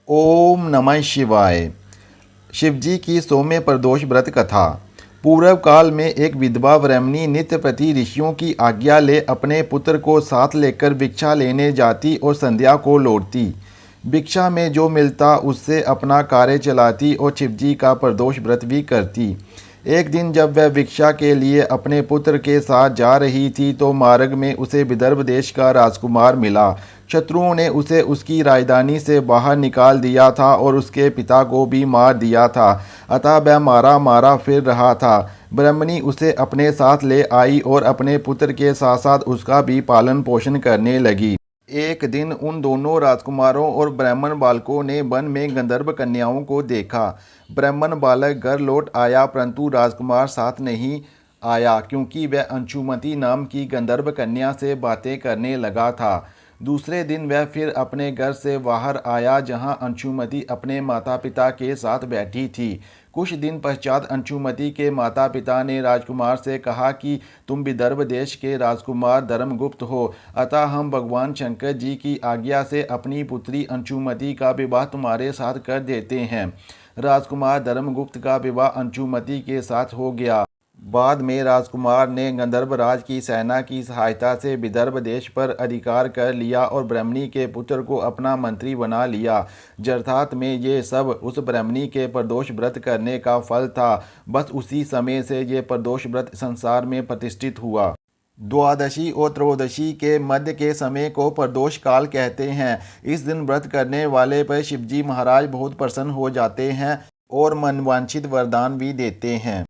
ओम नमः शिवाय। शिवजी की सौम्य प्रदोष व्रत कथा। पूर्व काल में एक विधवा ब्राह्मणी नित्य प्रति ऋषियों की आज्ञा ले अपने पुत्र को साथ लेकर भिक्षा लेने जाती और संध्या को लौटती। भिक्षा में जो मिलता उससे अपना कार्य चलाती और शिवजी का प्रदोष व्रत भी करती। एक दिन जब वह भिक्षा के लिए अपने पुत्र के साथ जा रही थी तो मार्ग में उसे विदर्भ देश का राजकुमार मिला। शत्रुओं ने उसे उसकी राजधानी से बाहर निकाल दिया था और उसके पिता को भी मार दिया था, अतः वह मारा मारा फिर रहा था। ब्रह्मणी उसे अपने साथ ले आई और अपने पुत्र के साथ साथ उसका भी पालन पोषण करने लगी। एक दिन उन दोनों राजकुमारों और ब्राह्मण बालकों ने वन में गंधर्व कन्याओं को देखा। ब्राह्मण बालक घर लौट आया परंतु राजकुमार साथ नहीं आया क्योंकि वह अंशुमति नाम की गंधर्व कन्या से बातें करने लगा था। दूसरे दिन वह फिर अपने घर से बाहर आया जहां अंशुमति अपने माता पिता के साथ बैठी थी। कुछ दिन पश्चात अंशुमति के माता पिता ने राजकुमार से कहा कि तुम विदर्भ देश के राजकुमार धर्मगुप्त हो, अतः हम भगवान शंकर जी की आज्ञा से अपनी पुत्री अंशुमति का विवाह तुम्हारे साथ कर देते हैं। राजकुमार धर्मगुप्त का विवाह अंशुमति के साथ हो गया। बाद में राजकुमार ने गंधर्वराज की सेना की सहायता से विदर्भ देश पर अधिकार कर लिया और ब्राह्मणी के पुत्र को अपना मंत्री बना लिया। अर्थात में ये सब उस ब्राह्मणी के प्रदोष व्रत करने का फल था। बस उसी समय से ये प्रदोष व्रत संसार में प्रतिष्ठित हुआ। द्वादशी और त्रयोदशी के मध्य के समय को प्रदोष काल कहते हैं। इस दिन व्रत करने वाले पर शिवजी महाराज बहुत प्रसन्न हो जाते हैं और मनवांछित वरदान भी देते हैं।